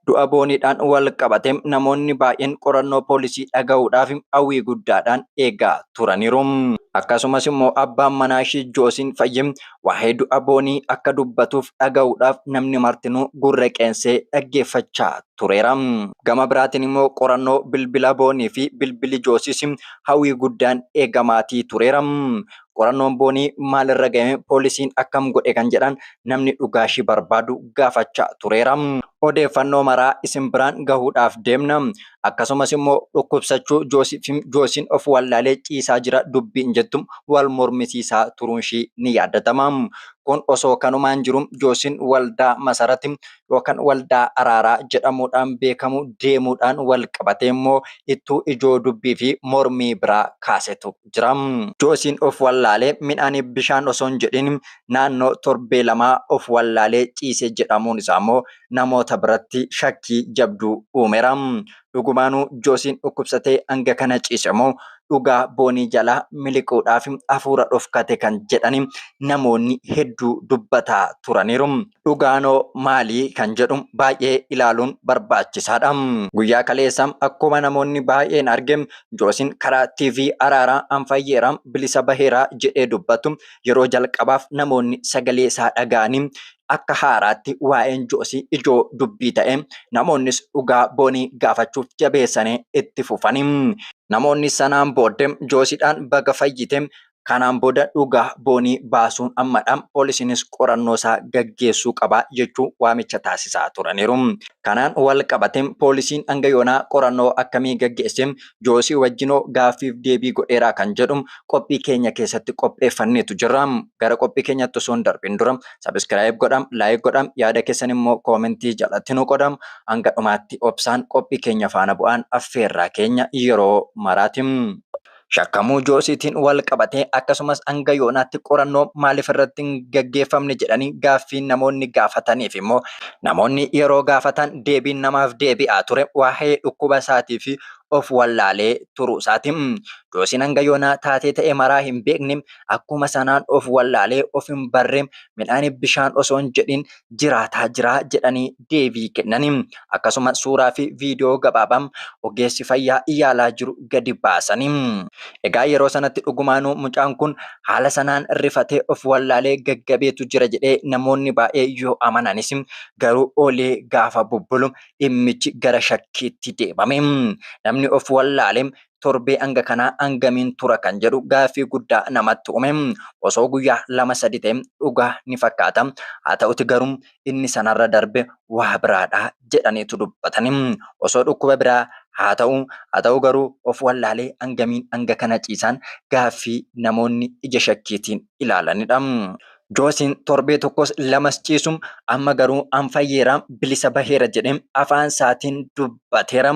Du'a booniidhaan wal qabate namoonni baay'een qorannoo poolisii dhaga'uudhaaf hawwii guddaadhaan eegaa turaniiru. Akkasumas immoo abbaan manaa ishee Joosiin Fayyim waa'ee du'a boonii akka dubbatuuf dhaga'uudhaaf namni martinuu gurra qeensee dhaggeeffachaa tureera. Gama biraatiin immoo qorannoo bilbila boonii fi bilbili Joosiis hawwii guddaan eegamaatii tureera. Qorannoon boonii maalirra gahee poolisiin akkam godhe kan jedhan namni dhugaa ishee barbaadu gaafachaa tureera. Odeeffannoo maraa isin biraan gahuudhaaf deemna. Akkasumas immoo dhukkubsachuu Joosiin of wallaalee ciisaa jira dubbiin jettu wal mormisiisaa turuun ishee ni yaadatama. Kun osoo kanumaan jiru Joosiin waldaa Masarati yookaan waldaa Araaraa jedhamuudhaan beekamu deemuudhaan wal qabatee immoo ittuu ijoo dubbii fi mormii biraa kaasetu jira. Joosiin of wallaalee midhaan bishaan osoo hin jedhin naannoo torbee lamaa of wallaalee ciise jedhamuun isaa immoo namoota biratti shakkii jabduu uumeera. Dhugumaanuu Joosiin dhukkubsatee hanga kana ciise moo dhugaa boonii jalaa miliquudhaaf hafuura dhofkate kan jedhani namoonni hedduu dubbataa turaniiru. Dhugaanoo maalii kan jedhu baay'ee ilaaluun barbaachisaadha. Guyyaa kaleessa akkuma namoonni baay'een arge Joosiin karaa TV Araaraa Anfayyeeraa bilisa baheeraa jedhee dubbatu yeroo jalqabaaf namoonni sagalee isaa dhaga'anii akka haaraatti waa'een Joosii ijoo dubbii ta'e namoonnis dhugaa boonii gaafachuuf jabeessanii itti fufanii. Namoonni sanaan booddee Joosiidhaan baga fayyite kanaan booda dhugaa boonii baasuun ammadhaan poolisiinis qorannoo isaa gaggeessuu qaba jechuun waamicha taasisaa turaniiru. Kanaan wal qabateen poolisiin hanga yoonaa qorannoo akkamii gaggeesse Joosii wajjinoo gaaffiif deebii godheeraa kan jedhu qophii keenya keessatti qopheeffanneetu jira. Gara qophii keenyatti osoo hin darbin dura sabiskiraayib godhaa, laayik godhaa, yaada keessan immoo koomentii jalatti nu qoodaa. Hanga dhumaatti obsaan qophii keenya faana bu'aan affeerraa keenya yeroo maraati. Shakkamuu Joosiitiin wal qabatee akkasumas hanga yoonaatti qorannoo maaliif irratti hin gaggeeffamne jedhanii gaaffii namoonni gaafataniif immoo namoonni yeroo gaafatan deebiin namaaf deebi'aa ture waa'ee dhukkuba isaatii fi of wallaalee turuu isaati. Joosiin hanga yoonaa taatee ta'e maraa hin beekne akkuma sanaan of wallaalee of hin barre midhaan bishaan osoo hin jedhin jiraataa jira jedhanii deebii kennani. Akkasuma suuraa fi viidiyoo gabaabaa ogeessi fayyaa yaalaa jiru gadi baasani. Egaa yeroo sanatti dhugumaanuu mucaan kun haala sanaan rifatee of wallaalee gaggabeetu jira jedhee namoonni baay'ee yoo amananis garuu oolee gaafa bubbulu dhimmichi gara shakkiitti deemame. Namni of wallaalee torbee hanga kanaa hangamiin tura kan jedhu gaaffii guddaa namatti uume. Osoo guyyaa 2-3 ta'e dhugaa ni fakkaata. Haa ta'uti garuu inni sanarra darbe waa biraadha jedhaniitu dubbatani. Osoo dhukkuba biraa haa ta'u garuu of wallaalee hangamiin hanga kana ciisan gaaffii namoonni ija shakkiitiin ilaalanidha. Joosiin torbee tokkos lamas ciisum amma garuu Anfayyeeraa bilisa baheera jedhee afaan isaatiin dubbateera.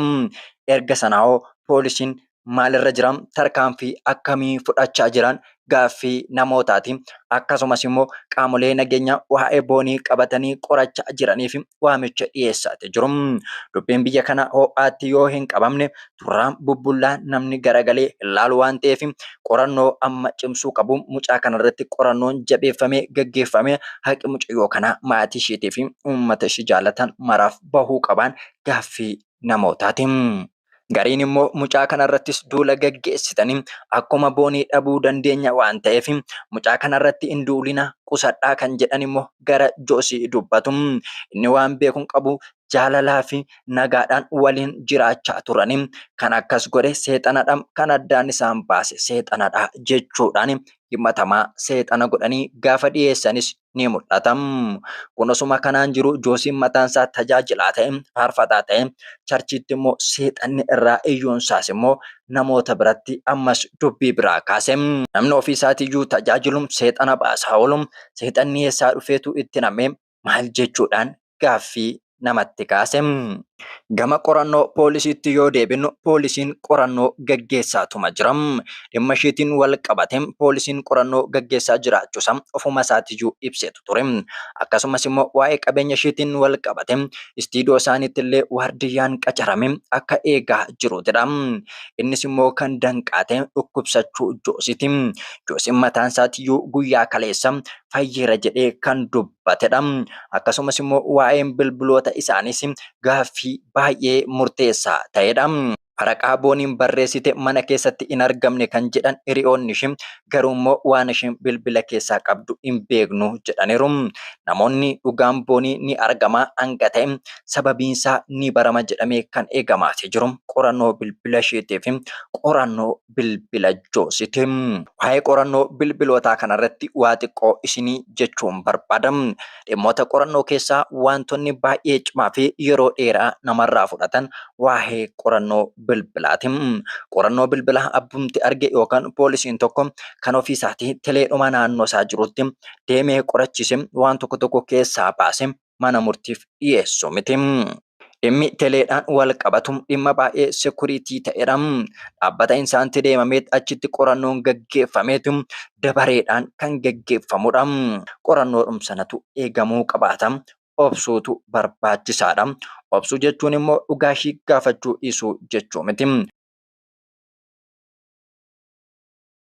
Erga sanaa poolisiin maalirra jiran tarkaanfii akkamii fudhachaa jiran gaaffii namootaati. Akkasumas immoo qaamolee nageenyaa waa'ee boonii qabatanii qorachaa jiraniif waamicha dhiyeessaati jiru. Dubbiin biyya kana ho'aatti yoo hin qabamne turraan bubbullaa namni garagalee ilaalu waan ta'eef qorannoo amma cimsuu qabu. Mucaa kanarratti qorannoon jabeeffamee gaggeeffamee haqi mucayyoo kanaa maatii isheetii fi uummata ishee jaalatan maraaf bahuu qaban gaaffii namootaati. Gariin immoo mucaa kanarrattis duula gaggeessitanii akkuma boonii dhabuu dandeenya waan ta'eef mucaa kanarratti hin duulina qusadhaa kan jedhan immoo gara Joosii dubbatu. Inni waan beekuun qabu jaalalaa fi nagaadhaan waliin jiraachaa turanii kan akkas godhe seexanadha kan addaan isaan baase seexanadha jechuudhaan himatamaa seexana godhanii gaafa dhiyeessanis ni mul'ata. Kun osuma kanaan jiru Joosiin mataan isaa tajaajilaa ta'e faarfataa ta'e charchiitti immoo seexanni irraa iyyoon isaas immoo namoota biratti ammas dubbii biraa kaase. Namni ofii isaatiiyyuu tajaajiluun seexana baasaa oolu seexanni eessaa dhufeetu itti namee maal jechuudhaan gaaffii namatti kaase. Gama qorannoo poolisiitti yoo deebinu poolisiin qorannoo gaggeessaatuma jira. Dhimma isheetiin wal qabateen poolisiin qorannoo gaggeessaa jiraachuusaa ofuma isaatiyyuu ibsetu ture. Akkasumas immoo waa'ee qabeenya isheetiin wal qabateen istiidiyoo isaaniitti illee waardiyyaan qacarame akka eegaa jirutidha. Innis immoo kan danqaate dhukkubsachuu Joosiiti. Joosiin mataan isaatiyyuu guyyaa kaleessa fayyeera jedhee kan dubbatedha. Akkasumas immoo waa'een bilbiloota isaaniis gaaffii baay'ee murteessaa ta'edha. Waraqaa booniin barreessite mana keessatti hin argamne kan jedhan hiriyoonni ishee garuu immoo waan isheen bilbila keessaa qabdu hin beeknu jedhaniiru. Namoonni dhugaan boonii ni argama hanga ta'e sababiinsaa ni barama jedhamee kan eegamaatee jiru qorannoo bilbila isheetii fi qorannoo bilbila Joosiiti. Waa'ee qorannoo bilbilootaa kanarratti waa xiqqoo isinii jechuun barbaada. Dhimmoota qorannoo keessaa wantoonni baay'ee cimaa fi yeroo dheeraa namarraa fudhatan waa'ee qorannoo bilbilaati. Qorannoo bilbilaa abbumti arge yookaan poolisiin tokko kan ofii isaatii teleedhuma naannoo isaa jirutti deemee qorachiise waan tokko keessaa baase mana murtiif dhiyeessu miti. Dhimmi teleedhaan wal qabatu dhimma baay'ee sekuriitii ta'edha. Dhaabbata isaanitti deemamee achitti qorannoon gaggeeffameetu dabareedhaan kan gaggeeffamudha. Qorannoo sanatu eegamuu qabaata. Obsuutu barbaachisaadha. Obsuu jechuun immoo dhugaa ishii gaafachuu dhiisuu jechuu miti.